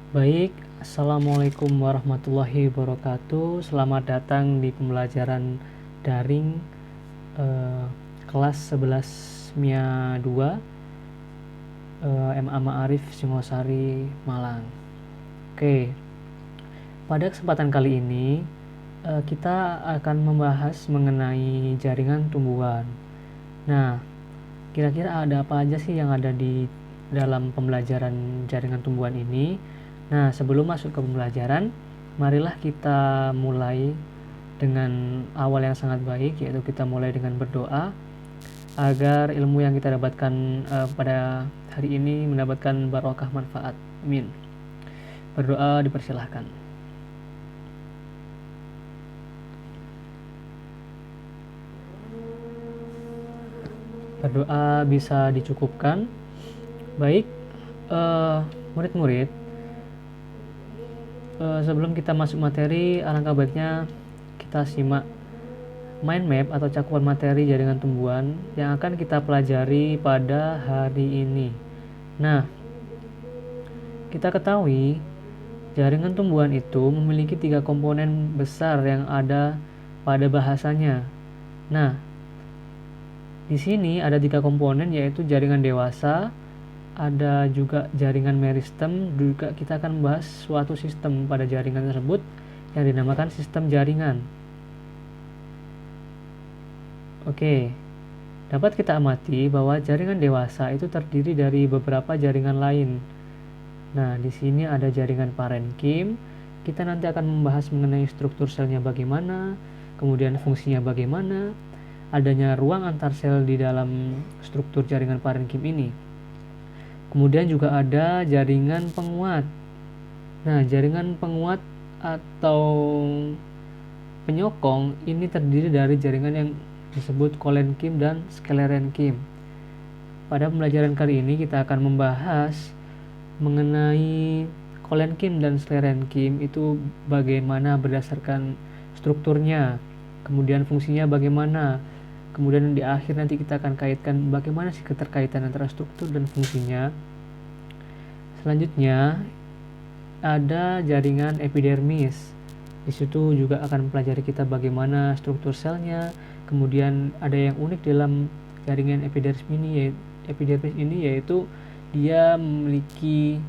Baik, Assalamualaikum warahmatullahi wabarakatuh. Selamat datang di pembelajaran daring eh, kelas 11 MIA 2 MA Ma'arif Singosari, Malang. Oke, pada kesempatan kali ini kita akan membahas mengenai jaringan tumbuhan. Nah, kira-kira ada apa aja sih yang ada di dalam pembelajaran jaringan tumbuhan ini? Nah, sebelum masuk ke pembelajaran, marilah kita mulai dengan awal yang sangat baik, yaitu kita mulai dengan berdoa agar ilmu yang kita dapatkan pada hari ini mendapatkan barokah manfaat. Amin. Berdoa dipersilahkan. Berdoa bisa dicukupkan. Baik, murid-murid, sebelum kita masuk materi, alangkah baiknya kita simak mind map atau cakupan materi jaringan tumbuhan yang akan kita pelajari pada hari ini. Nah, kita ketahui jaringan tumbuhan itu memiliki 3 komponen besar yang ada pada bahasanya. Nah, di sini ada 3 komponen, yaitu jaringan dewasa, ada juga jaringan meristem. Juga kita akan membahas suatu sistem pada jaringan tersebut yang dinamakan sistem jaringan. Oke, dapat kita amati bahwa jaringan dewasa itu terdiri dari beberapa jaringan lain. Nah, di sini ada jaringan parenkim. Kita nanti akan membahas mengenai struktur selnya bagaimana, kemudian fungsinya bagaimana, adanya ruang antar sel di dalam struktur jaringan parenkim ini. Kemudian juga ada jaringan penguat. Nah, jaringan penguat atau penyokong ini terdiri dari jaringan yang disebut kolenkim dan sklerenkim. Pada pembelajaran kali ini kita akan membahas mengenai kolenkim dan sklerenkim itu bagaimana berdasarkan strukturnya, kemudian fungsinya bagaimana, kemudian di akhir nanti kita akan kaitkan bagaimana sih keterkaitan antara struktur dan fungsinya. Selanjutnya ada jaringan epidermis. Di situ juga akan mempelajari kita bagaimana struktur selnya. Kemudian ada yang unik dalam jaringan epidermis ini yaitu dia memiliki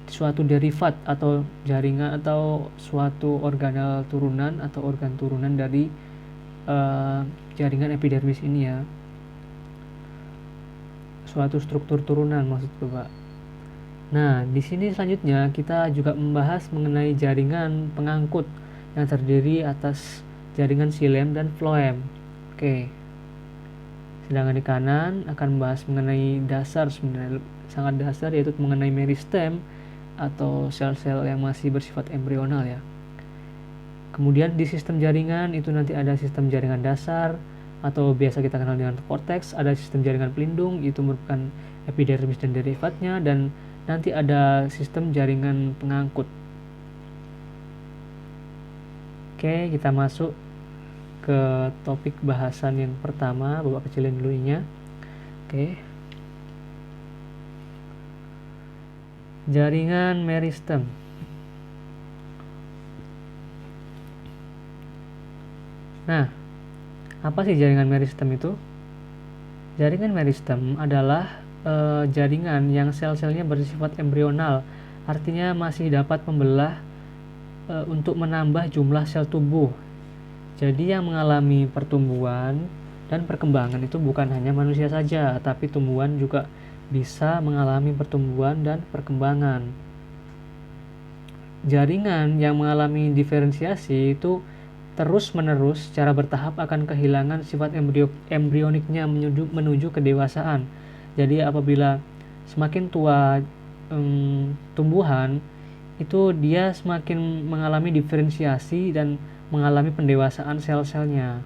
suatu derivat atau jaringan atau suatu organel turunan atau organ turunan dari jaringan epidermis ini ya. Suatu struktur turunan maksudku, Pak. Nah, di sini selanjutnya kita juga membahas mengenai jaringan pengangkut yang terdiri atas jaringan xilem dan floem. Oke. Sedangkan di kanan akan membahas mengenai dasar, sebenarnya sangat dasar, yaitu mengenai meristem atau sel-sel yang masih bersifat embrional ya. Kemudian di sistem jaringan itu nanti ada sistem jaringan dasar atau biasa kita kenal dengan korteks, ada sistem jaringan pelindung, itu merupakan epidermis dan derivatnya, dan nanti ada sistem jaringan pengangkut. Oke, kita masuk ke topik bahasan yang pertama. Bapak kecilin dulu ininya. Oke. Jaringan meristem. Nah, apa sih jaringan meristem itu? Jaringan meristem adalah jaringan yang sel-selnya bersifat embrional, artinya masih dapat membelah untuk menambah jumlah sel tubuh. Jadi yang mengalami pertumbuhan dan perkembangan itu bukan hanya manusia saja, tapi tumbuhan juga bisa mengalami pertumbuhan dan perkembangan. Jaringan yang mengalami diferensiasi itu terus-menerus secara bertahap akan kehilangan sifat embrioniknya menuju kedewasaan. Jadi apabila semakin tua tumbuhan, itu dia semakin mengalami diferensiasi dan mengalami pendewasaan sel-selnya.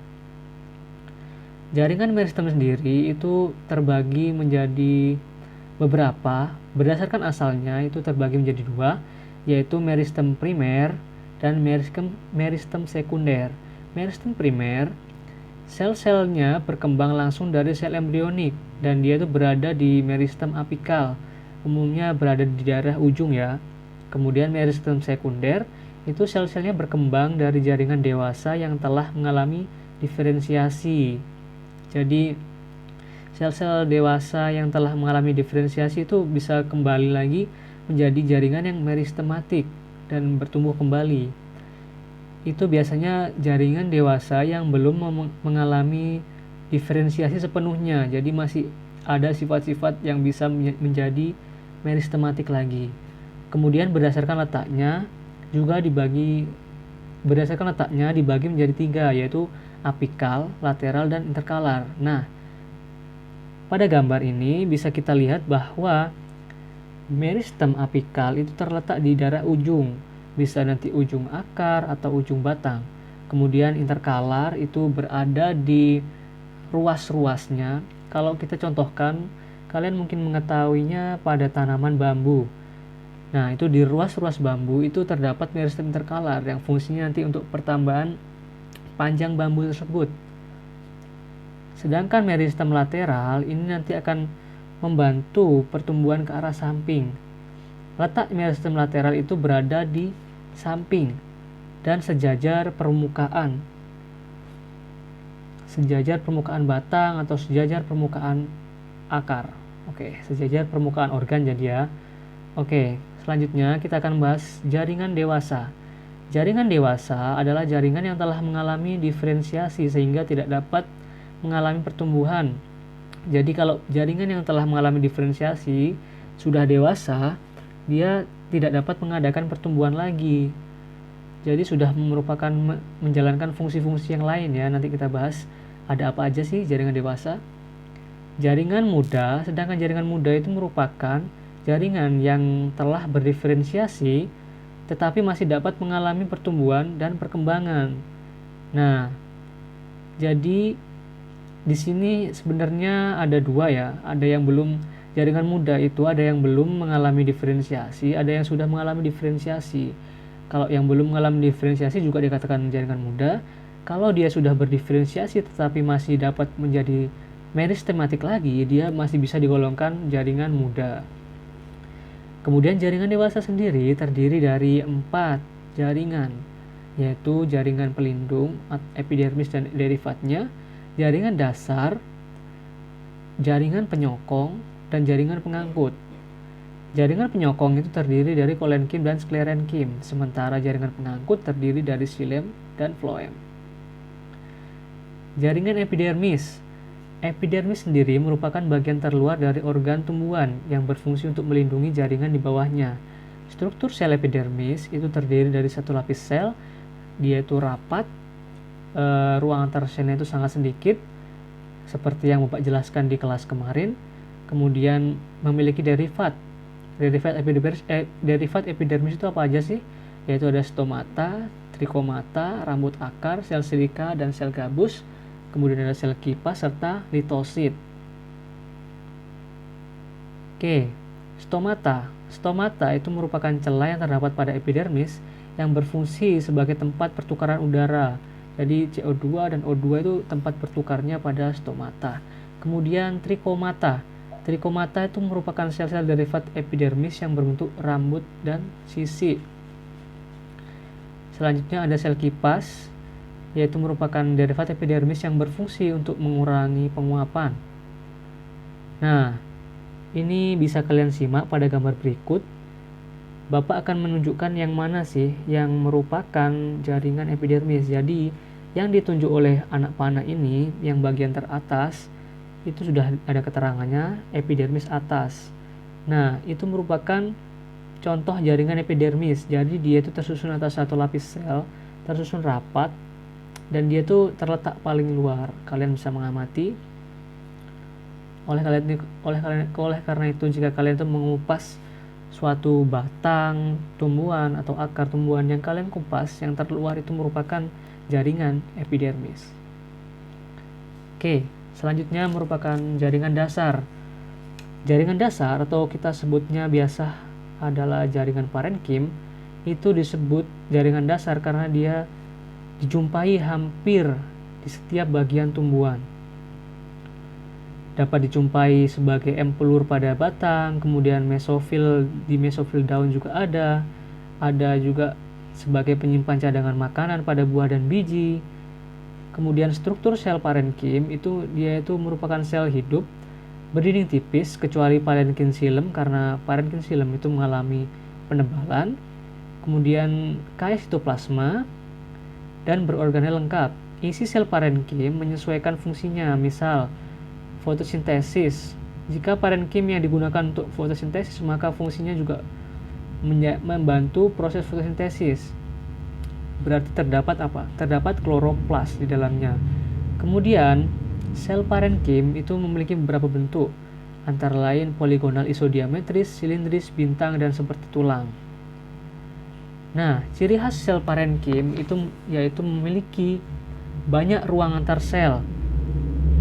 Jaringan meristem sendiri itu terbagi menjadi beberapa, berdasarkan asalnya itu terbagi menjadi 2, yaitu meristem primer dan meristem sekunder. Meristem primer, sel-selnya berkembang langsung dari sel embrionik dan dia itu berada di meristem apikal, umumnya berada di daerah ujung ya. Kemudian meristem sekunder itu sel-selnya berkembang dari jaringan dewasa yang telah mengalami diferensiasi. Jadi sel-sel dewasa yang telah mengalami diferensiasi itu bisa kembali lagi menjadi jaringan yang meristematik dan bertumbuh kembali. Itu biasanya jaringan dewasa yang belum mengalami diferensiasi sepenuhnya, jadi masih ada sifat-sifat yang bisa menjadi meristematik lagi. Kemudian berdasarkan letaknya dibagi menjadi 3, yaitu apikal, lateral, dan interkalar. Nah, pada gambar ini bisa kita lihat bahwa meristem apikal itu terletak di daerah ujung, bisa nanti ujung akar atau ujung batang. Kemudian interkalar itu berada di ruas-ruasnya. Kalau kita contohkan, kalian mungkin mengetahuinya pada tanaman bambu. Nah, itu di ruas-ruas bambu itu terdapat meristem interkalar yang fungsinya nanti untuk pertambahan panjang bambu tersebut. Sedangkan meristem lateral ini nanti akan membantu pertumbuhan ke arah samping. Letak meristem lateral itu berada di samping dan sejajar permukaan batang atau sejajar permukaan akar. Oke, sejajar permukaan organ jadi ya. Oke, selanjutnya kita akan bahas jaringan dewasa. Jaringan dewasa adalah jaringan yang telah mengalami diferensiasi sehingga tidak dapat mengalami pertumbuhan. Jadi kalau jaringan yang telah mengalami diferensiasi sudah dewasa, dia tidak dapat mengadakan pertumbuhan lagi. Jadi sudah merupakan menjalankan fungsi-fungsi yang lain ya. Nanti kita bahas ada apa aja sih jaringan dewasa. Jaringan muda, sedangkan jaringan muda itu merupakan jaringan yang telah berdiferensiasi tetapi masih dapat mengalami pertumbuhan dan perkembangan. Nah, jadi di sini sebenarnya ada 2 ya. Ada yang belum, jaringan muda itu ada yang belum mengalami diferensiasi, ada yang sudah mengalami diferensiasi. Kalau yang belum mengalami diferensiasi juga dikatakan jaringan muda. Kalau dia sudah berdiferensiasi tetapi masih dapat menjadi meristematik lagi, dia masih bisa digolongkan jaringan muda. Kemudian jaringan dewasa sendiri terdiri dari 4 jaringan, yaitu jaringan pelindung, epidermis dan derivatnya, jaringan dasar, jaringan penyokong, dan jaringan pengangkut. Jaringan penyokong itu terdiri dari kolenkim dan sklerenkim, sementara jaringan pengangkut terdiri dari xilem dan floem. Jaringan epidermis. Epidermis sendiri merupakan bagian terluar dari organ tumbuhan yang berfungsi untuk melindungi jaringan di bawahnya. Struktur sel epidermis itu terdiri dari satu lapis sel, dia itu rapat, ruang antar selnya itu sangat sedikit, seperti yang Bapak jelaskan di kelas kemarin. Kemudian memiliki derivat. Derivat epidermis itu apa aja sih? Yaitu ada stomata, trikomata, rambut akar, sel silika, dan sel gabus. Kemudian ada sel kipas serta litosit. Oke, stomata. Stomata itu merupakan celah yang terdapat pada epidermis yang berfungsi sebagai tempat pertukaran udara. Jadi CO2 dan O2 itu tempat bertukarnya pada stomata. Kemudian trikomata. Trikomata itu merupakan sel-sel derivat epidermis yang berbentuk rambut dan sisi. Selanjutnya ada sel kipas, yaitu merupakan derivat epidermis yang berfungsi untuk mengurangi penguapan. Nah, ini bisa kalian simak pada gambar berikut. Bapak akan menunjukkan yang mana sih yang merupakan jaringan epidermis. Jadi, yang ditunjuk oleh anak panah ini, yang bagian teratas, itu sudah ada keterangannya, epidermis atas. Nah, itu merupakan contoh jaringan epidermis. Jadi, dia itu tersusun atas satu lapis sel, tersusun rapat, dan dia tuh terletak paling luar. Kalian bisa mengamati. Oleh karena itu jika kalian tuh mengupas suatu batang tumbuhan atau akar tumbuhan yang kalian kupas, yang terluar itu merupakan jaringan epidermis. Oke, selanjutnya merupakan jaringan dasar. Jaringan dasar atau kita sebutnya biasa adalah jaringan parenkim, itu disebut jaringan dasar karena dia dijumpai hampir di setiap bagian tumbuhan. Dapat dijumpai sebagai empelur pada batang, kemudian mesofil, di mesofil daun juga ada, ada juga sebagai penyimpan cadangan makanan pada buah dan biji. Kemudian struktur sel parenkim itu dia itu merupakan sel hidup berdinding tipis kecuali parenkim xilem karena parenkim xilem itu mengalami penebalan. Kemudian kaya sitoplasma dan berorganel lengkap. Isi sel parenkim menyesuaikan fungsinya, misal fotosintesis. Jika parenkim yang digunakan untuk fotosintesis, maka fungsinya juga membantu proses fotosintesis. Berarti terdapat apa? Terdapat kloroplas di dalamnya. Kemudian, sel parenkim itu memiliki beberapa bentuk, antara lain poligonal isodiametris, silindris, bintang, dan seperti tulang. Nah, ciri khas sel parenkim itu yaitu memiliki banyak ruang antar sel,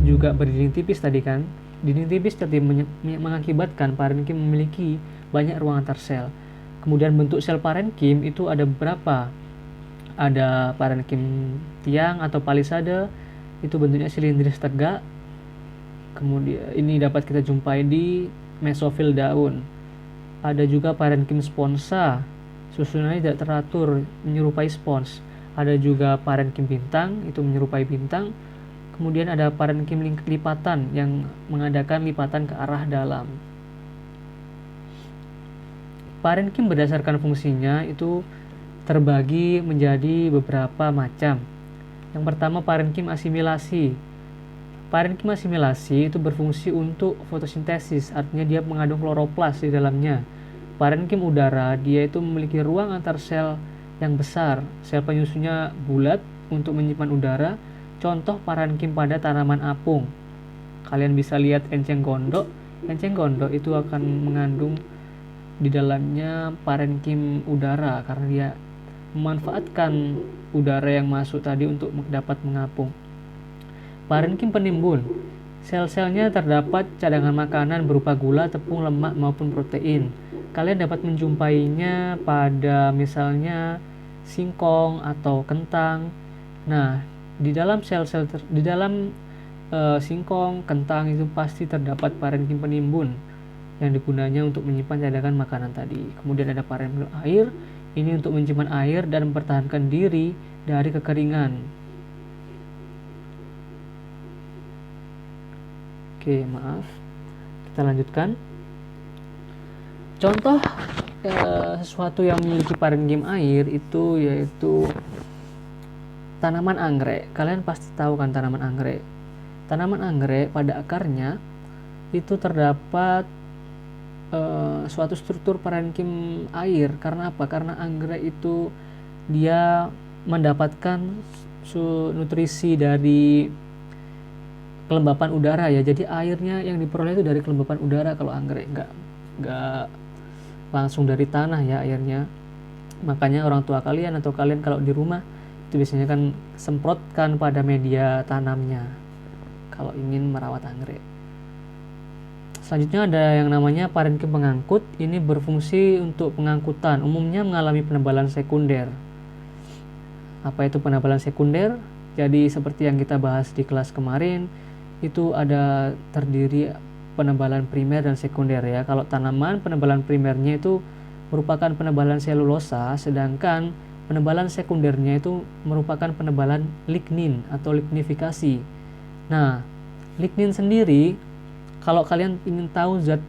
juga berdinding tipis tadi kan. Dinding tipis tadi mengakibatkan parenkim memiliki banyak ruang antar sel. Kemudian bentuk sel parenkim itu ada beberapa. Ada parenkim tiang atau palisade, itu bentuknya silindris tegak. Kemudian ini dapat kita jumpai di mesofil daun. Ada juga parenkim sponsa, susunannya tidak teratur, menyerupai spons. Ada juga parenkim bintang, itu menyerupai bintang. Kemudian ada parenkim lipatan yang mengadakan lipatan ke arah dalam. Parenkim berdasarkan fungsinya itu terbagi menjadi beberapa macam. Yang pertama parenkim asimilasi. Parenkim asimilasi itu berfungsi untuk fotosintesis, artinya dia mengandung kloroplas di dalamnya. Parenkim udara, dia itu memiliki ruang antar sel yang besar. Sel penyusunnya bulat untuk menyimpan udara. Contoh parenkim pada tanaman apung. Kalian bisa lihat enceng gondok. Enceng gondok itu akan mengandung di dalamnya parenkim udara karena dia memanfaatkan udara yang masuk tadi untuk dapat mengapung. Parenkim penimbun. Sel-selnya terdapat cadangan makanan berupa gula, tepung, lemak maupun protein. Kalian dapat menjumpainya pada misalnya singkong atau kentang. Nah, di dalam sel-sel singkong, kentang itu pasti terdapat parenkim penimbun yang digunanya untuk menyimpan cadangan makanan tadi. Kemudian ada parenkim air, ini untuk menyimpan air dan mempertahankan diri dari kekeringan. Oke, maaf. Kita lanjutkan. Contoh sesuatu yang memiliki parenkim air itu yaitu tanaman anggrek. Kalian pasti tahu kan tanaman anggrek. Tanaman anggrek pada akarnya itu terdapat suatu struktur parenkim air. Karena apa? Karena anggrek itu dia mendapatkan nutrisi dari kelembapan udara ya. Jadi airnya yang diperoleh itu dari kelembapan udara kalau anggrek, nggak langsung dari tanah ya airnya. Makanya orang tua kalian atau kalian kalau di rumah itu biasanya kan semprotkan pada media tanamnya kalau ingin merawat anggrek. Selanjutnya ada yang namanya parenkim pengangkut. Ini berfungsi untuk pengangkutan, umumnya mengalami penebalan sekunder. Apa itu penebalan sekunder? Jadi seperti yang kita bahas di kelas kemarin, itu ada terdiri penebalan primer dan sekunder ya. Kalau tanaman penebalan primernya itu merupakan penebalan selulosa, sedangkan penebalan sekundernya itu merupakan penebalan lignin atau lignifikasi. Nah, lignin sendiri, kalau kalian ingin tahu zat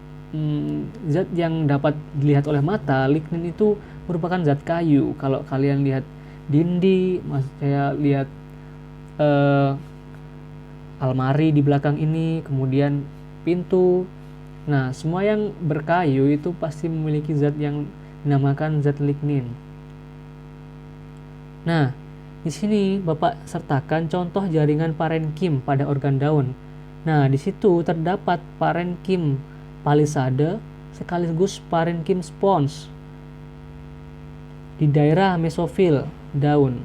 yang dapat dilihat oleh mata, lignin itu merupakan zat kayu. Kalau kalian lihat dinding, saya lihat almari di belakang ini, kemudian pintu. Nah, semua yang berkayu itu pasti memiliki zat yang dinamakan zat lignin. Nah, di sini Bapak sertakan contoh jaringan parenkim pada organ daun. Nah, di situ terdapat parenkim palisade sekaligus parenkim spons di daerah mesofil daun.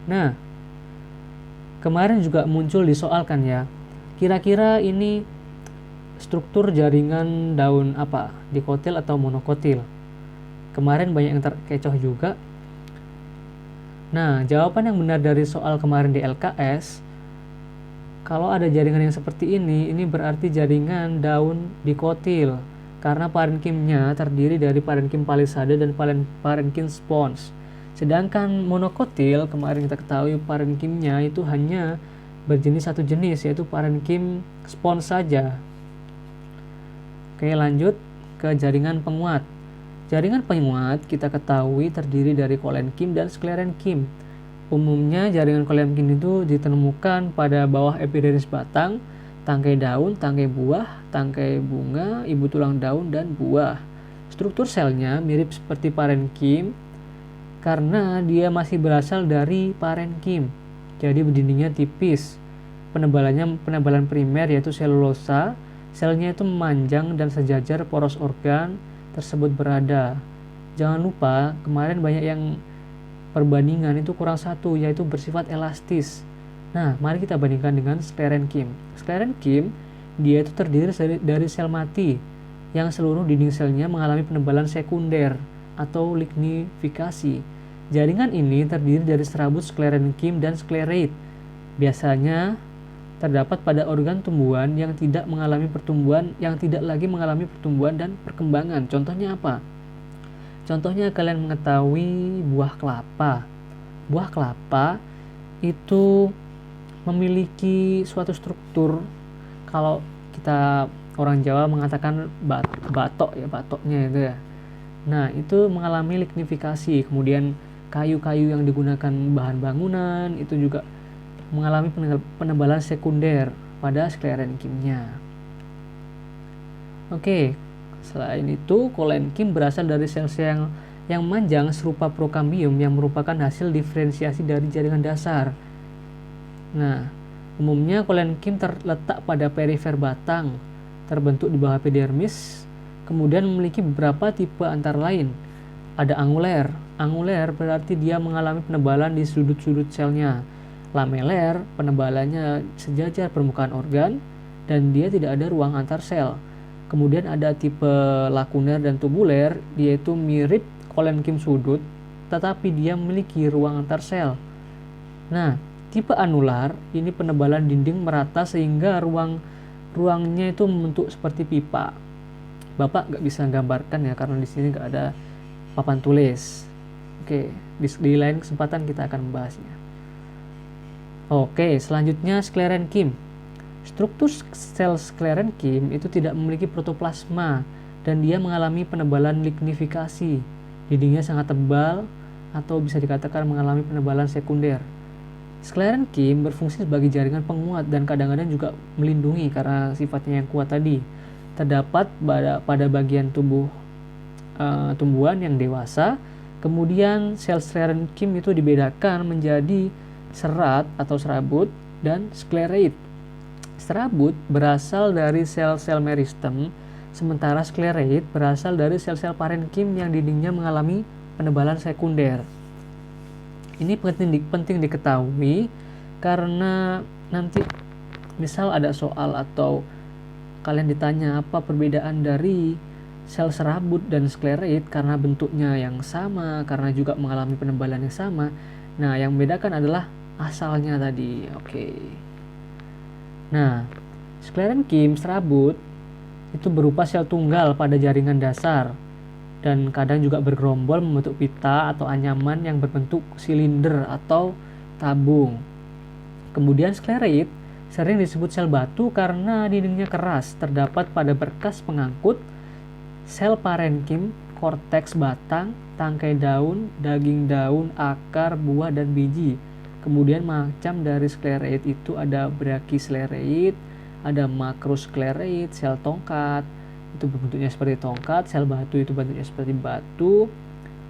Nah, kemarin juga muncul di soal kan ya. Kira-kira ini struktur jaringan daun apa? Dikotil atau monokotil? Kemarin banyak yang terkecoh juga. Nah, jawaban yang benar dari soal kemarin di LKS, kalau ada jaringan yang seperti ini berarti jaringan daun dikotil. karena parenkimnya terdiri dari parenkim palisade dan parenkim spons. Sedangkan monokotil, kemarin kita ketahui parenkimnya itu hanya berjenis satu jenis, yaitu parenkim spons saja. Oke, lanjut ke jaringan penguat. Jaringan penguat kita ketahui terdiri dari kolenkim dan sklerenkim. Umumnya jaringan kolenkim itu ditemukan pada bawah epidermis batang, tangkai daun, tangkai buah, tangkai bunga, ibu tulang daun, dan buah. Struktur selnya mirip seperti parenkim karena dia masih berasal dari parenkim. Jadi dindingnya tipis. Penebalan primer yaitu selulosa. Selnya itu memanjang dan sejajar poros organ tersebut berada. Jangan lupa kemarin banyak yang perbandingan itu kurang satu, yaitu bersifat elastis. Nah, mari kita bandingkan dengan sklerenkim. Sklerenkim dia itu terdiri dari sel mati yang seluruh dinding selnya mengalami penebalan sekunder atau lignifikasi. Jaringan ini terdiri dari serabut sklerenkim dan sklerate. Biasanya terdapat pada organ tumbuhan yang tidak lagi mengalami pertumbuhan dan perkembangan. Contohnya apa? Contohnya kalian mengetahui buah kelapa. Buah kelapa itu memiliki suatu struktur, kalau kita orang Jawa mengatakan batok ya, batoknya itu ya. Nah, itu mengalami lignifikasi. Kemudian kayu-kayu yang digunakan bahan bangunan itu juga mengalami penebalan sekunder pada sklerenkimnya. Oke, selain itu kolenkim berasal dari sel-sel yang manjang serupa prokambium yang merupakan hasil diferensiasi dari jaringan dasar. Nah, umumnya kolenkim terletak pada perifer batang, terbentuk di bawah epidermis, kemudian memiliki beberapa tipe antara lain. Ada anguler. Anguler berarti dia mengalami penebalan di sudut-sudut selnya. Lameler, penebalannya sejajar permukaan organ, dan dia tidak ada ruang antar sel. Kemudian ada tipe lakuner dan tubuler, yaitu mirip kolenkim sudut, tetapi dia memiliki ruang antar sel. Nah, tipe anular, ini penebalan dinding merata sehingga ruangnya itu membentuk seperti pipa. Bapak nggak bisa gambarkan ya, karena di sini nggak ada papan tulis. Oke, di lain kesempatan kita akan membahasnya. Oke, selanjutnya sklerenkim. Struktur sel sklerenkim itu tidak memiliki protoplasma dan dia mengalami penebalan lignifikasi. Dindingnya sangat tebal atau bisa dikatakan mengalami penebalan sekunder. Sklerenkim berfungsi sebagai jaringan penguat dan kadang-kadang juga melindungi karena sifatnya yang kuat tadi. Terdapat pada bagian tumbuhan yang dewasa. Kemudian sel sklerenkim itu dibedakan menjadi serat atau serabut dan sklerate. Serabut berasal dari sel-sel meristem, sementara sklerate berasal dari sel-sel parenkim yang dindingnya mengalami penebalan sekunder. Ini penting diketahui karena nanti misal ada soal atau kalian ditanya apa perbedaan dari sel serabut dan sklerate karena bentuknya yang sama, karena juga mengalami penebalan yang sama. Nah, yang membedakan adalah asalnya tadi. Oke. Nah, sklerenkim serabut itu berupa sel tunggal pada jaringan dasar dan kadang juga bergerombol membentuk pita atau anyaman yang berbentuk silinder atau tabung. Kemudian sklerate sering disebut sel batu karena dindingnya keras, terdapat pada berkas pengangkut sel parenkim, korteks batang, tangkai daun, daging daun, akar, buah, dan biji. Kemudian macam dari sklerate itu ada brachysklerate, ada macrosklerate, sel tongkat, itu bentuknya seperti tongkat, sel batu itu bentuknya seperti batu,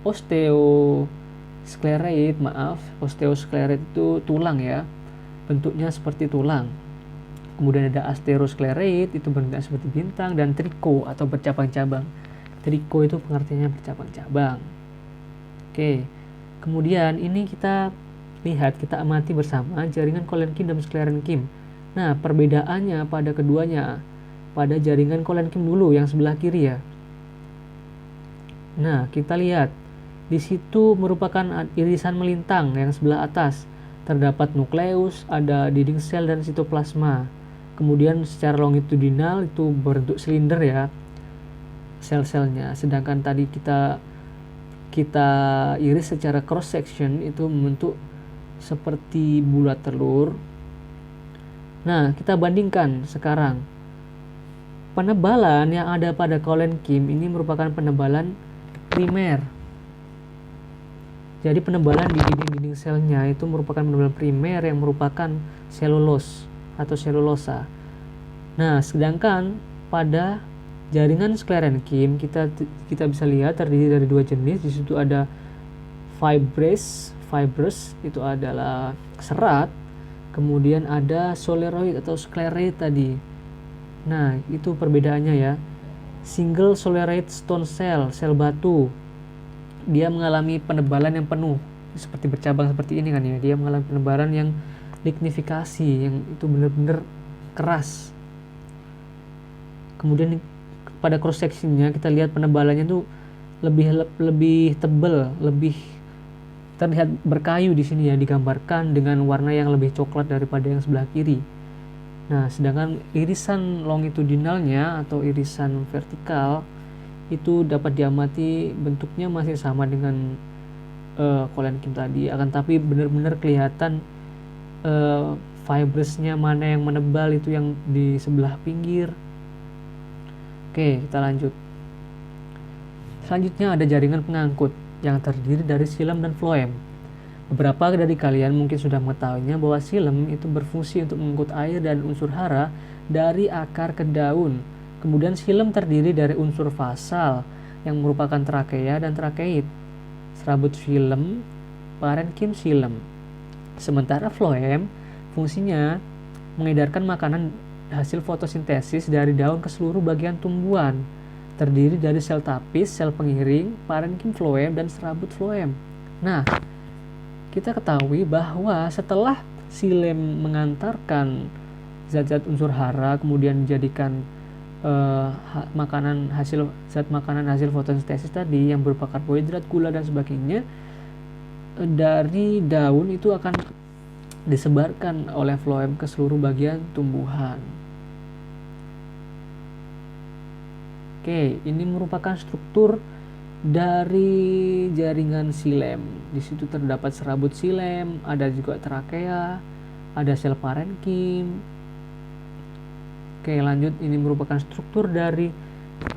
osteosklerate itu tulang ya, bentuknya seperti tulang. Kemudian ada asterosklerate, itu bentuknya seperti bintang, dan triko atau bercabang-cabang. Triko itu pengertiannya bercabang-cabang. Oke, kemudian ini kita amati bersama jaringan kolenkim dan sklerenkim. Nah, perbedaannya pada keduanya, pada jaringan kolenkim dulu yang sebelah kiri ya. Nah, kita lihat di situ merupakan irisan melintang yang sebelah atas. Terdapat nukleus, ada dinding sel dan sitoplasma. Kemudian secara longitudinal itu berbentuk silinder ya. sel-selnya. Sedangkan tadi kita iris secara cross section itu membentuk seperti bulat telur. Nah, kita bandingkan sekarang. Penebalan yang ada pada koenkim ini merupakan penebalan primer. Jadi penebalan di dinding-dinding selnya itu merupakan penebalan primer yang merupakan selulos atau selulosa. Nah, sedangkan pada jaringan sklerenkim kita bisa lihat terdiri dari dua jenis. Di situ ada fibrous itu adalah serat, kemudian ada soleroid atau scleroid tadi. Nah, itu perbedaannya ya. Single soleroid stone sel batu, dia mengalami penebalan yang penuh seperti bercabang seperti ini kan ya. Dia mengalami penebalan yang lignifikasi, yang itu benar-benar keras. Kemudian pada cross sectionnya kita lihat penebalannya tuh lebih tebal, lebih terlihat berkayu di sini ya, digambarkan dengan warna yang lebih coklat daripada yang sebelah kiri. Nah, sedangkan irisan longitudinalnya atau irisan vertikal itu dapat diamati bentuknya masih sama dengan koenkim tadi, akan tapi benar-benar kelihatan fibrousnya mana yang menebal, itu yang di sebelah pinggir. Oke, kita lanjut. Selanjutnya ada jaringan pengangkut yang terdiri dari xilem dan floem. Beberapa dari kalian mungkin sudah mengetahuinya bahwa xilem itu berfungsi untuk mengangkut air dan unsur hara dari akar ke daun. Kemudian xilem terdiri dari unsur fasal yang merupakan trakea dan trakeit, serabut xilem, parenkim xilem. Sementara floem fungsinya mengedarkan makanan hasil fotosintesis dari daun ke seluruh bagian tumbuhan, terdiri dari sel tapis, sel pengiring, parenkim floem, dan serabut floem. Nah, kita ketahui bahwa setelah xilem mengantarkan zat-zat unsur hara kemudian dijadikan zat makanan hasil fotosintesis tadi yang berupa karbohidrat, gula dan sebagainya, dari daun itu akan disebarkan oleh floem ke seluruh bagian tumbuhan. Oke, ini merupakan struktur dari jaringan xilem. Di situ terdapat serabut xilem, ada juga trakea, ada sel parenkim. Oke, lanjut, ini merupakan struktur dari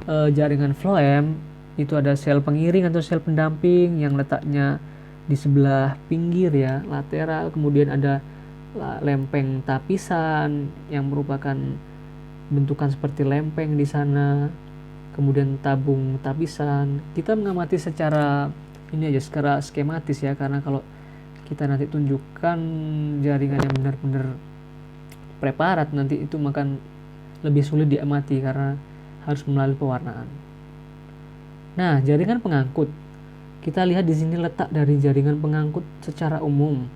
jaringan floem. Itu ada sel pengiring atau sel pendamping yang letaknya di sebelah pinggir ya, lateral. Kemudian ada lempeng tapisan yang merupakan bentukan seperti lempeng di sana. Kemudian tabung tapisan. Kita mengamati secara secara skematis ya, karena kalau kita nanti tunjukkan jaringan yang benar-benar preparat nanti itu makan lebih sulit diamati karena harus melalui pewarnaan. Nah, jaringan pengangkut. Kita lihat di sini letak dari jaringan pengangkut secara umum.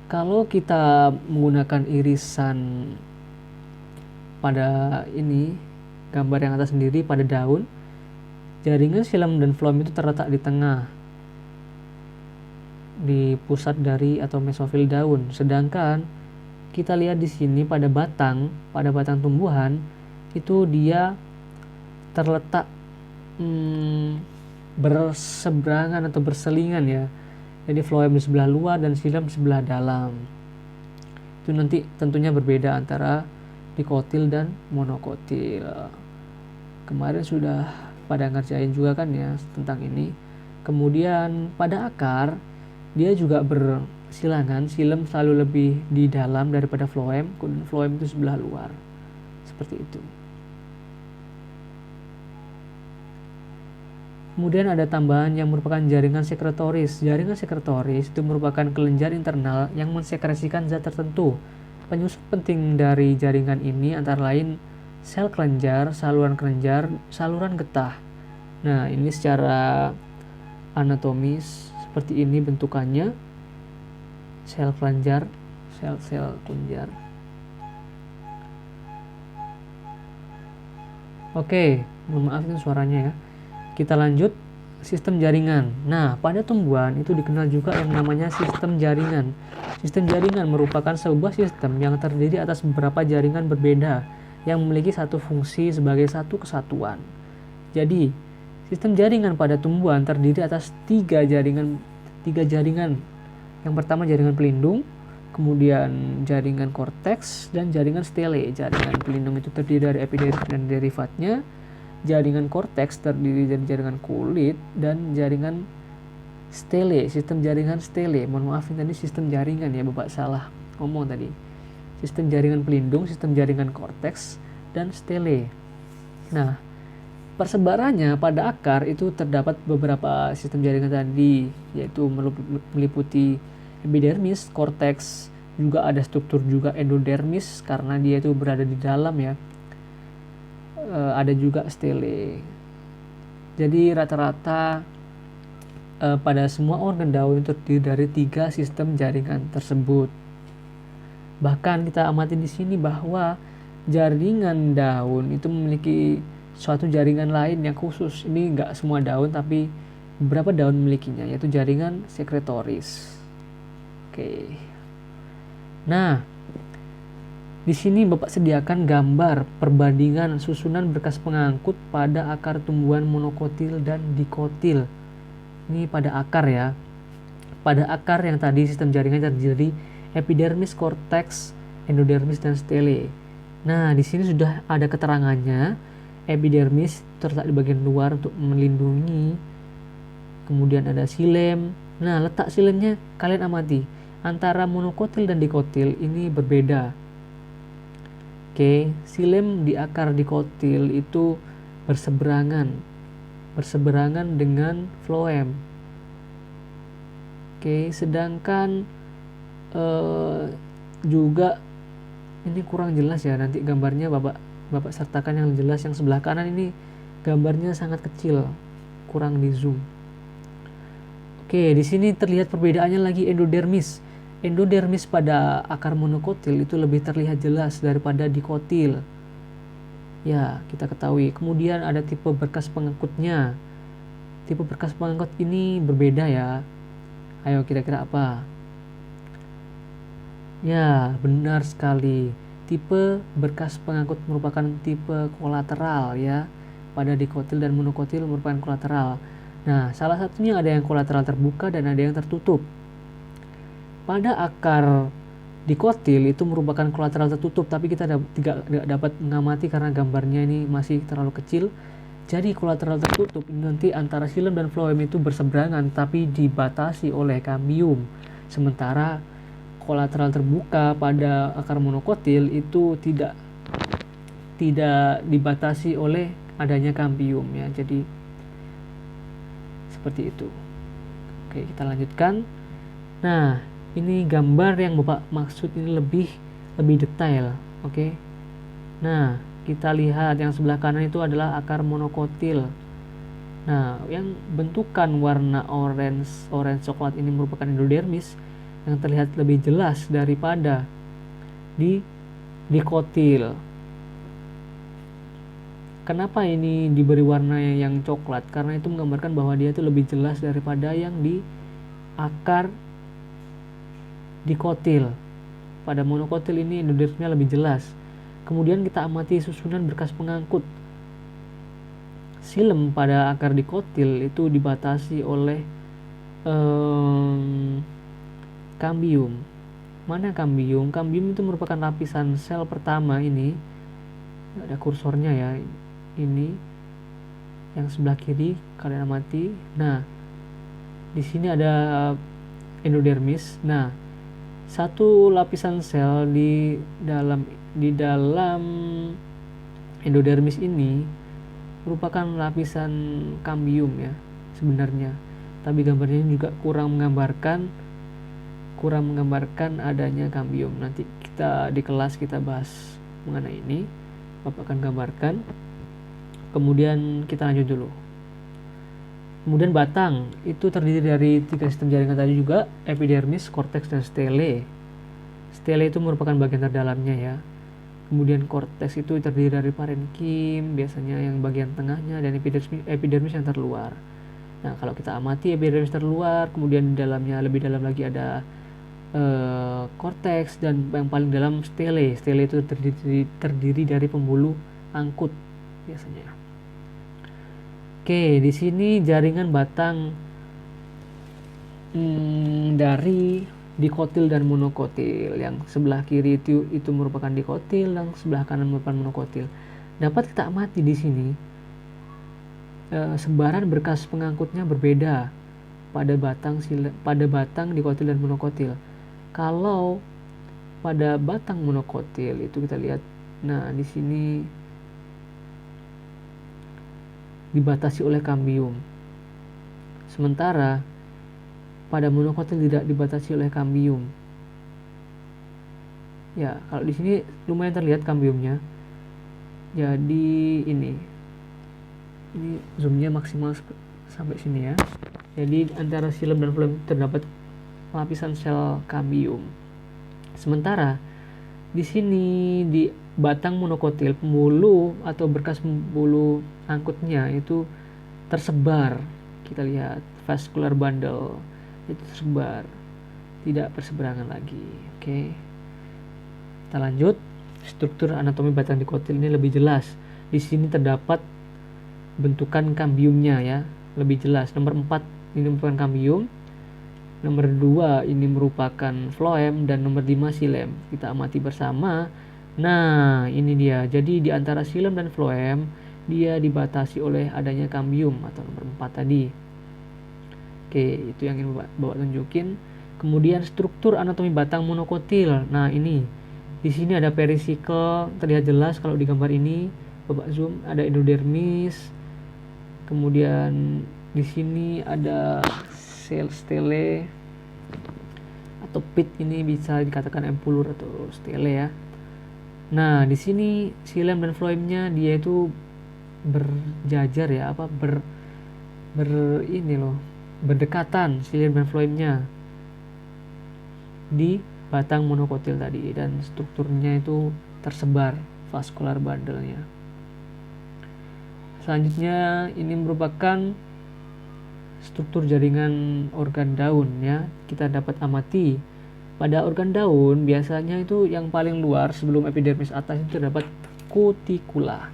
Kalau kita menggunakan irisan pada ini, gambar yang atas sendiri pada daun, jaringan xilem dan floem itu terletak di tengah, di pusat dari atau mesofil daun. Sedangkan kita lihat di sini pada batang tumbuhan itu dia terletak berseberangan atau berselingan ya. Jadi floem di sebelah luar dan xilem di sebelah dalam. Itu nanti tentunya berbeda antara dikotil dan monokotil. Kemarin sudah pada ngerjain juga kan ya tentang ini. Kemudian pada akar dia juga bersilangan, xilem selalu lebih di dalam daripada floem, kemudian floem itu sebelah luar. Seperti itu. Kemudian ada tambahan yang merupakan jaringan sekretoris. Jaringan sekretoris itu merupakan kelenjar internal yang mensekresikan zat tertentu. Penyusun penting dari jaringan ini antara lain sel kelenjar, saluran getah. Nah, ini secara anatomis seperti ini bentukannya. Sel kelenjar, sel kelenjar. Oke, mohon maaf ini suaranya ya. Kita lanjut, sistem jaringan. Nah, pada tumbuhan itu dikenal juga yang namanya sistem jaringan. Sistem jaringan merupakan sebuah sistem yang terdiri atas beberapa jaringan berbeda yang memiliki satu fungsi sebagai satu kesatuan. Jadi, sistem jaringan pada tumbuhan terdiri atas tiga jaringan. Yang pertama jaringan pelindung, kemudian jaringan korteks, dan jaringan stele. Jaringan pelindung itu terdiri dari epidermis dan derivatnya. Jaringan korteks terdiri dari jaringan kulit, dan jaringan stele, sistem jaringan stele. Mohon maaf, ini tadi sistem jaringan ya, Bapak salah ngomong tadi. Sistem jaringan pelindung, sistem jaringan korteks, dan stele. Nah, persebarannya pada akar itu terdapat beberapa sistem jaringan tadi, yaitu meliputi epidermis, korteks, juga ada struktur juga endodermis karena dia itu berada di dalam ya. Ada juga stele. Jadi rata-rata pada semua organ daun itu terdiri dari 3 sistem jaringan tersebut. Bahkan kita amati di sini bahwa jaringan daun itu memiliki suatu jaringan lain yang khusus. Ini enggak semua daun, tapi beberapa daun memilikinya, yaitu jaringan sekretoris. Oke. Nah, di sini Bapak sediakan gambar perbandingan susunan berkas pengangkut pada akar tumbuhan monokotil dan dikotil. Ini pada akar ya. Pada akar yang tadi sistem jaringan terdiri epidermis, korteks, endodermis, dan stele. Nah, di sini sudah ada keterangannya. Epidermis terletak di bagian luar untuk melindungi. Kemudian ada xilem. Nah, letak xilemnya kalian amati. Antara monokotil dan dikotil ini berbeda. Oke, xilem di akar dikotil itu berseberangan dengan floem. Oke, sedangkan juga ini kurang jelas ya, nanti gambarnya Bapak sertakan yang jelas. Yang sebelah kanan ini gambarnya sangat kecil, kurang di zoom. Oke, di sini terlihat perbedaannya lagi endodermis. Endodermis pada akar monokotil itu lebih terlihat jelas daripada dikotil. Ya, kita ketahui. Kemudian ada tipe berkas pengangkutnya. Tipe berkas pengangkut ini berbeda ya. Ayo kira-kira apa? Ya, benar sekali. Tipe berkas pengangkut merupakan tipe kolateral ya. Pada dikotil dan monokotil merupakan kolateral. Nah, salah satunya ada yang kolateral terbuka dan ada yang tertutup. Pada akar dikotil itu merupakan kolateral tertutup, tapi kita tidak dapat mengamati karena gambarnya ini masih terlalu kecil. Jadi kolateral tertutup ini nanti antara xilem dan floem itu berseberangan tapi dibatasi oleh kambium. Sementara kolateral terbuka pada akar monokotil itu tidak dibatasi oleh adanya kambium ya. Jadi seperti itu. Oke, kita lanjutkan. Nah, ini gambar yang Bapak maksud ini lebih detail. Oke. Nah, kita lihat yang sebelah kanan itu adalah akar monokotil. Nah, yang bentukan warna orange coklat ini merupakan endodermis yang terlihat lebih jelas daripada di dikotil. Kenapa ini diberi warna yang coklat? Karena itu menggambarkan bahwa dia itu lebih jelas daripada yang di akar dikotil. Pada monokotil ini endodermisnya lebih jelas. Kemudian kita amati susunan berkas pengangkut. Xilem pada akar dikotil itu dibatasi oleh kambium. Mana kambium? Kambium itu merupakan lapisan sel pertama ini. Ada kursornya ya. Ini yang sebelah kiri kalian amati. Nah, di sini ada endodermis. Nah, satu lapisan sel di dalam endodermis ini merupakan lapisan kambium ya sebenarnya. Tapi gambarnya juga kurang menggambarkan adanya kambium. Nanti kita di kelas kita bahas mengenai ini. Bapak akan gambarkan. Kemudian kita lanjut dulu. Kemudian batang itu terdiri dari 3 sistem jaringan tadi juga, epidermis, korteks, dan stele. Stele itu merupakan bagian terdalamnya ya. Kemudian korteks itu terdiri dari parenkim, biasanya yang bagian tengahnya, dan epidermis yang terluar. Nah, kalau kita amati epidermis terluar, kemudian di dalamnya lebih dalam lagi ada korteks, dan yang paling dalam stele. Stele itu terdiri dari pembuluh angkut biasanya. Oke, di sini jaringan batang dari dikotil dan monokotil. Yang sebelah kiri itu merupakan dikotil, yang sebelah kanan merupakan monokotil. Dapat kita amati di sini sebaran berkas pengangkutnya berbeda pada batang dikotil dan monokotil. Kalau pada batang monokotil itu kita lihat, nah di sini dibatasi oleh kambium. Sementara pada monokotil tidak dibatasi oleh kambium. Ya, kalau di sini lumayan terlihat kambiumnya. Jadi ini zoomnya maksimal sampai sini ya. Jadi antara silem dan floem terdapat lapisan sel kambium. Sementara di sini di batang monokotil, pembuluh atau berkas pembuluh angkutnya itu tersebar. Kita lihat vascular bundle itu tersebar, tidak berseberangan lagi. Oke. Kita lanjut. Struktur anatomi batang dikotil ini lebih jelas. Di sini terdapat bentukan kambiumnya ya, lebih jelas. Nomor 4 ini merupakan kambium. Nomor 2 ini merupakan floem, dan nomor 5 silem. Kita amati bersama. Nah, ini dia. Jadi di antara silem dan floem dia dibatasi oleh adanya kambium atau nomor 4 tadi. Oke, itu yang ingin Bapak tunjukin. Kemudian struktur anatomi batang monokotil. Nah, ini. Di sini ada perisikel, terlihat jelas kalau di gambar ini. Bapak zoom, ada endodermis. Kemudian di sini ada sel stele atau pit, ini bisa dikatakan empulur atau stele ya. Nah, di sini silem dan floemnya dia itu berjajar ya, berdekatan silem dan floemnya di batang monokotil tadi, dan strukturnya itu tersebar vascular bundle-nya. Selanjutnya ini merupakan struktur jaringan organ daun ya. Kita dapat amati pada organ daun biasanya itu yang paling luar sebelum epidermis atas itu terdapat kutikula.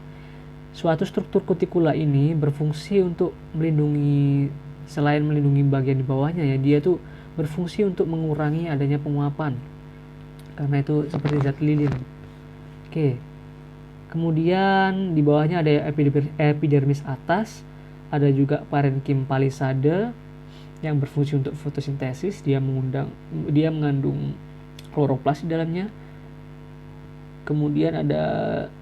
Suatu struktur kutikula ini berfungsi untuk melindungi, selain melindungi bagian di bawahnya ya, dia tuh berfungsi untuk mengurangi adanya penguapan karena itu seperti zat lilin. Oke. Kemudian di bawahnya ada epidermis atas, ada juga parenkim palisade yang berfungsi untuk fotosintesis, dia mengandung kloroplas di dalamnya. Kemudian ada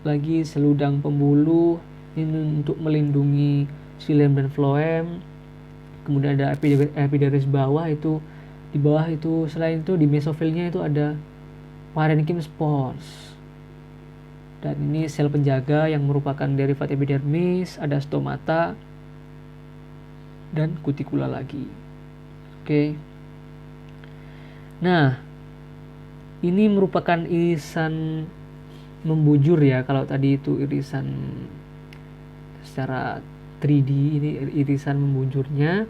lagi seludang pembuluh ini untuk melindungi silem dan floem. Kemudian ada epidermis bawah, itu di bawah itu, selain itu di mesofilnya itu ada parenkim spons. Dan ini sel penjaga yang merupakan derivat epidermis, ada stomata dan kutikula lagi. Oke. Nah, ini merupakan irisan membujur ya. Kalau tadi itu irisan secara 3D, ini irisan membujurnya.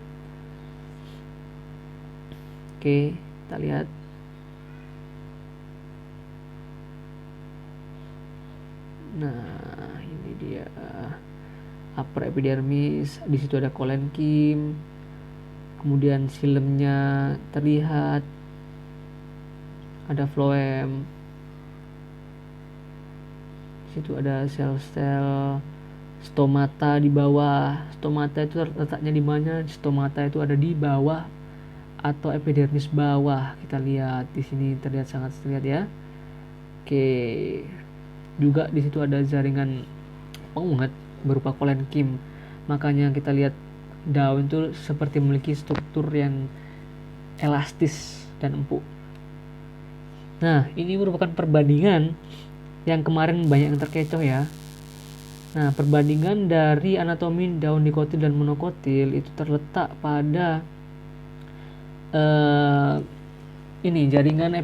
Oke, kita lihat. Nah, ini dia upper epidermis, di situ ada kolenkim. Kemudian silemnya terlihat, ada floem. Di situ ada sel-sel stomata di bawah. Stomata itu letaknya di mana? Stomata itu ada di bawah atau epidermis bawah. Kita lihat di sini terlihat, sangat terlihat ya. Oke. Juga di situ ada jaringan penguat berupa kolenkim. Makanya kita lihat daun itu seperti memiliki struktur yang elastis dan empuk. Nah, ini merupakan perbandingan yang kemarin banyak yang terkecoh ya. Nah, perbandingan dari anatomi daun dikotil dan monokotil itu terletak pada ini jaringan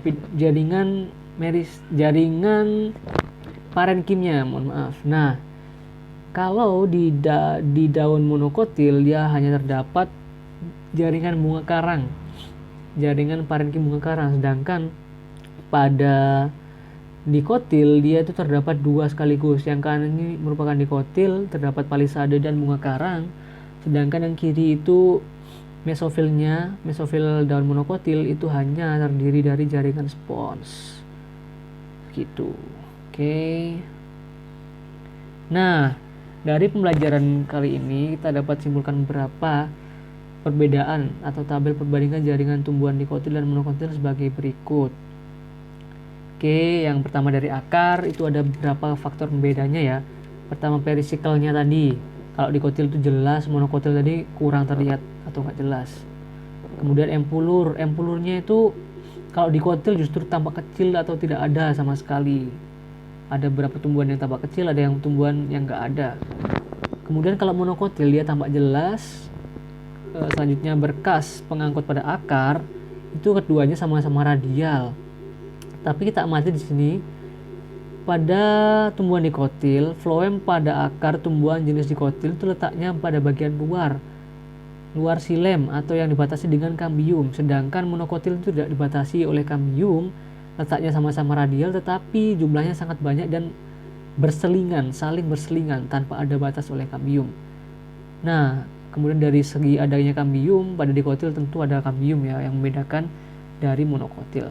parenkimnya, mohon maaf. Nah, kalau di daun monokotil dia hanya terdapat jaringan bunga karang. jaringan parenkim bunga karang, sedangkan pada dikotil dia itu terdapat dua sekaligus. Yang kanan ini merupakan dikotil, terdapat palisade dan bunga karang, sedangkan yang kiri itu mesofil daun monokotil itu hanya terdiri dari jaringan spons gitu. Oke. Nah, dari pembelajaran kali ini kita dapat simpulkan beberapa perbedaan atau tabel perbandingan jaringan tumbuhan dikotil dan monokotil sebagai berikut. Oke, yang pertama dari akar itu ada beberapa faktor pembedanya ya. Pertama perisikelnya tadi, kalau dikotil itu jelas, monokotil tadi kurang terlihat atau nggak jelas. Kemudian empulurnya itu kalau dikotil justru tampak kecil atau tidak ada sama sekali. Ada beberapa tumbuhan yang tampak kecil, ada yang tumbuhan yang nggak ada. Kemudian kalau monokotil dia tampak jelas. Selanjutnya berkas pengangkut pada akar itu keduanya sama-sama radial. Tapi kita amati di sini pada tumbuhan dikotil, floem pada akar tumbuhan jenis dikotil itu letaknya pada bagian luar silem atau yang dibatasi dengan kambium, sedangkan monokotil itu tidak dibatasi oleh kambium, letaknya sama-sama radial tetapi jumlahnya sangat banyak dan saling berselingan tanpa ada batas oleh kambium. Nah, kemudian dari segi adanya kambium, pada dikotil tentu ada kambium ya yang membedakan dari monokotil.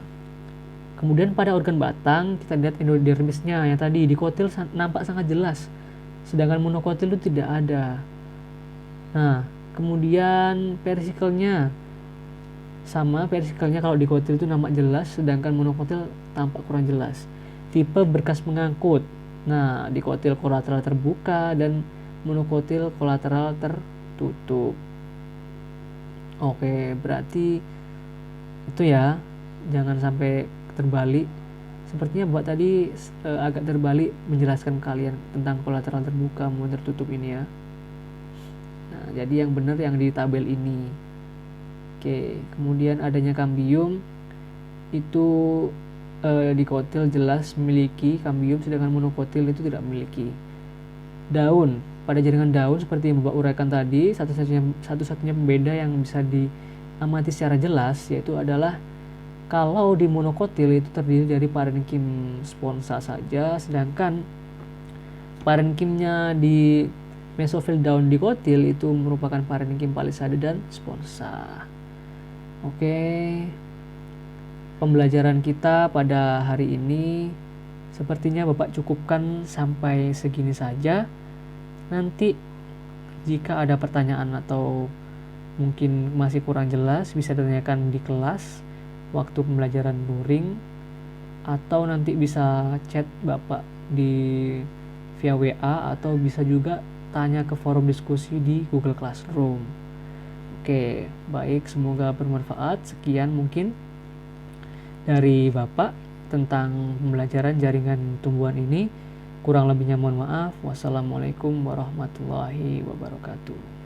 Kemudian pada organ batang kita lihat endodermisnya yang tadi dikotil nampak sangat jelas, sedangkan monokotil itu tidak ada. Nah, kemudian perisikelnya sama, perisikelnya kalau dikotil itu nampak jelas, sedangkan monokotil tampak kurang jelas. Tipe berkas pengangkut, nah dikotil kolateral terbuka dan monokotil kolateral tertutup. Oke, berarti itu ya, jangan sampai terbalik. Sepertinya buat tadi agak terbalik menjelaskan kalian tentang kolateral terbuka maupun tertutup ini ya. Nah, jadi yang benar yang di tabel ini. Oke, kemudian adanya kambium itu dikotil jelas memiliki kambium, sedangkan monokotil itu tidak memiliki. Daun, pada jaringan daun seperti yang Bapak uraikan tadi, satu-satunya pembeda yang bisa diamati secara jelas yaitu adalah kalau di monokotil itu terdiri dari parenkim sponsa saja, sedangkan parenkimnya di mesofil daun dikotil itu merupakan parenkim palisade dan sponsa. Oke, pembelajaran kita pada hari ini sepertinya Bapak cukupkan sampai segini saja. Nanti jika ada pertanyaan atau mungkin masih kurang jelas bisa ditanyakan di kelas waktu pembelajaran luring, atau nanti bisa chat Bapak di via WA, atau bisa juga tanya ke forum diskusi di Google Classroom. Oke, baik, semoga bermanfaat. Sekian mungkin dari Bapak tentang pembelajaran jaringan tumbuhan ini. Kurang lebihnya mohon maaf. Wassalamualaikum warahmatullahi wabarakatuh.